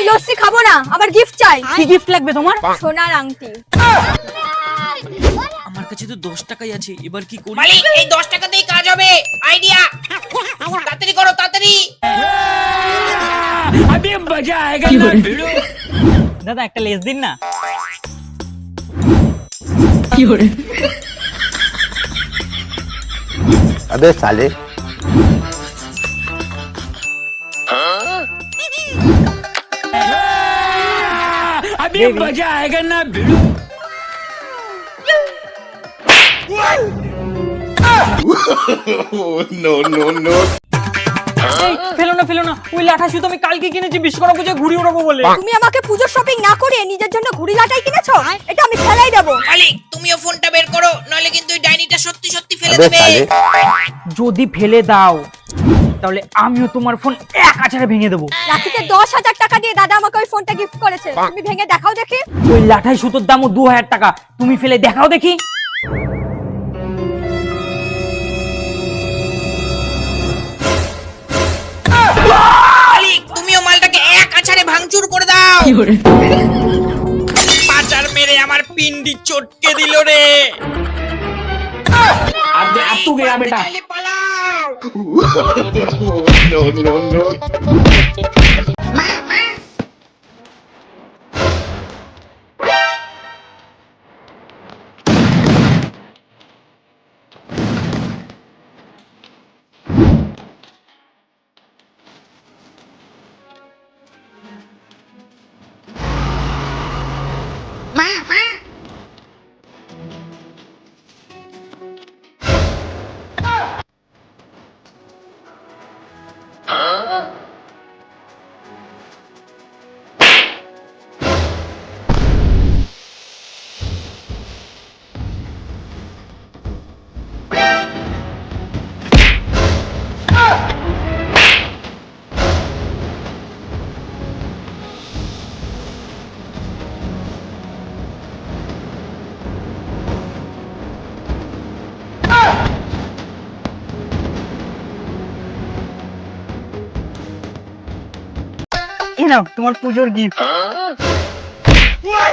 লস্যি খাবো না, আবার গিফট চাই। কি গিফট লাগবে তোমার? সোনার আংটি। আমার কাছে তো 10 টাকাই আছে, এবার কি করি? মালিক এই 10 টাকাতেই কাজ হবে। আইডিয়া, তাড়াতাড়ি করো তাড়াতাড়ি। আবে মজা আয়েগা না ভিড়ো। দাদা একটা লেস দিন না। কি করে? अबे साले अभी मजा आएगा ना भिड़ो। ফেলো না ওই লাঠা শুধু আমি কালকে কিনেছি বিশ্বকর্মা পূজায় ঘুড়ি উড়াবো বলে। তুমি আমাকে পুজোর শপিং না করে নিজের জন্য ঘুড়ি লাটাই কিনেছো? এটা আমি ফেলাই দেবো। মালিক তুমিও ফোনটা বের করো, নইলে কিন্তু এই ডাইনিটা সত্যি সত্যি ফেলে अबे দেবে। साले যদি ফেলে দাও তাহলে আমিও তোমার ফোন এক আছাড়ে ভেঙে দেবো। রাখিতে 10,000 টাকা দিয়ে দাদা আমাকে ওই ফোনটা গিফট করেছে, তুমি ভেঙে দেখাও দেখি। ওই লাঠাই সুতোর দামও 2000 টাকা, তুমি ফেলে দেখাও দেখি। মালিক তুমিও মালটাকে এক আছাড়ে ভাঙচুর করে দাও। পাচার মেরে আমার পিন্ডি চটকে দিল রে। আবে আতু গয়া বেটা। no no no এই নাও তোমার পূজোর গিফট।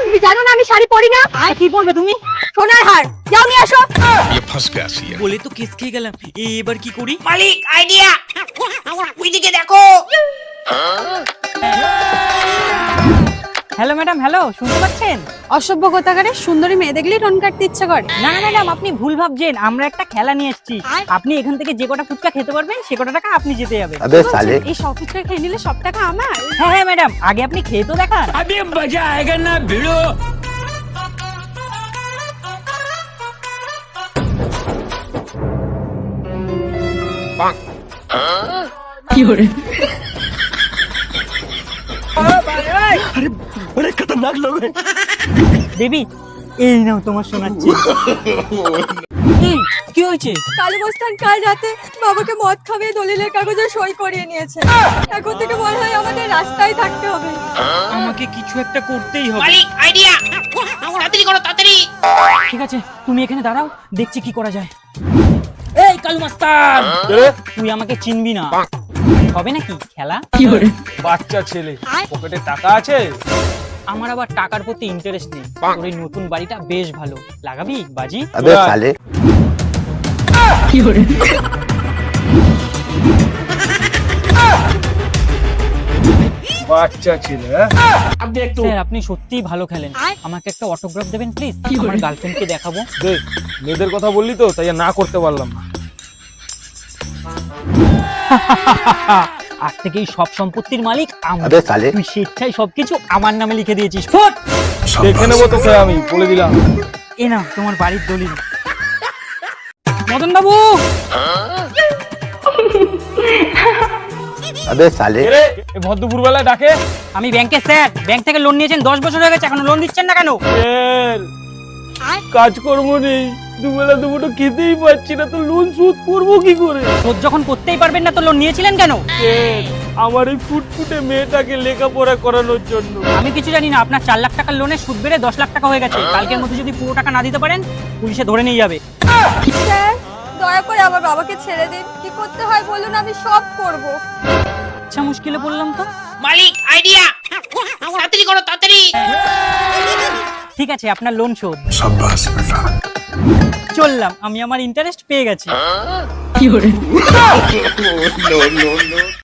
তুমি জানো না আমি শাড়ি পরি না? কি পরবে তুমি? সোনার হার, যাও নিয়ে আসো। বলে তো কেস খেয়ে গেলাম, এবার কি করি? মালিক আইডিয়া, ওইদিকে দেখো। হ্যালো ম্যাডাম, হ্যালো শুনতে পাচ্ছেন? অসভ্য কোথাকারে, সুন্দরী মেয়ে দেখলেই টোন কাটতে ইচ্ছা করে। না না ম্যাডাম, আপনি ভুল ভাবছেন, আমরা একটা খেলা নিয়ে এসেছি। আপনি এখান থেকে যে কটা ফুচকা খেতে পারবেন সে কটা টাকা আপনি জিতে যাবেন। अबे साले এই সব ফুচকা খেয়ে নিলে সব টাকা আমার? হ্যাঁ হ্যাঁ ম্যাডাম, আগে আপনি খেয়ে তো দেখান। আবে মজা আয়েগা না ভিড়ো। কি করে? अरे खतरनाक लोग हैं। দেবী এই নাও তোমার শোনাচ্ছি। কি হয়েছে? কালী মস্তান কাল রাতে বাবাকে মদ খাইয়ে দলিলের কাগজে সই করিয়ে নিয়েছে। এখন থেকে মনে হয় আমাদের রাস্তায় থাকতে হবে। আমাকে কিছু একটা করতেই হবে। মালিক আইডিয়া, তাড়াতাড়ি করো তাড়াতাড়ি। ঠিক আছে তুমি এখানে দাঁড়াও, দেখছি কি করা যায়। এই কালু মাস্টার, তুই আমাকে চিনবি না, হবে নাকি খেলা? বাচ্চা ছেলে, পকেটে টাকা আছে? আমার আবার টাকার প্রতি ইন্টারেস্ট নেই। তোর এই নতুন বাড়িটা বেশ ভালো, লাগাবি বাজি? अबे साले বাচ্চা ছেলে স্যার আপনি সত্যিই ভালো খেলেন, আমাকে একটা অটোগ্রাফ দেবেন প্লিজ, আমার গার্লফ্রেন্ডকে দেখাবো। দেখ, মেয়েদের কথা বললি তো তাই না করতে পারলাম না। আজ থেকে এই সব সম্পত্তির মালিক আমি। अबे साले তুই স্বেচ্ছায় সবকিছু আমার নামে লিখে দিয়েছিস। ফুট! দেখে নেবো তোকে, আমি বলে দিলাম। এ না তোমার বাড়ির দলিল। মদন বাবু, अबे साले এ ভদ্রপুর বেলায় ডাকে। আমি ব্যাংকে স্যার, ব্যাংক থেকে লোন নিয়েছেন 10 বছর হয়ে গেছে, এখনো লোন দিচ্ছেন না কেন? কাজকর্ম নেই, দুবেলা দুপুরো খেতেই পাচ্ছি না, তো লোন শোধ করবো কি করে? শোধ যখন করতেই পারবেন না তো লোন নিয়েছিলেন কেন? আমার এই ফুটফুটে মেয়েটাকে লেখাপড়া করানোর জন্য। আমি কিছু জানি না, আপনার 4 লাখ টাকার লোনে সুদ বেড়ে 10 লাখ টাকা হয়ে গেছে। কালকের মধ্যে যদি পুরো টাকা না দিতে পারেন পুলিশে ধরে নিয়ে যাবে। স্যার দয়া করে আমার বাবাকে ছেড়ে দিন, কি করতে হয় বলুন, আমি সব করব। আচ্ছা মুশকিলে পড়লাম তো। মালিক আইডিয়া, তাড়াতাড়ি করো তাড়াতাড়ি। ঠিক আছে, আপনার লোন শোধ। চললাম, আমি আমার ইন্টারেস্ট পেয়ে গেছি। no, no, no.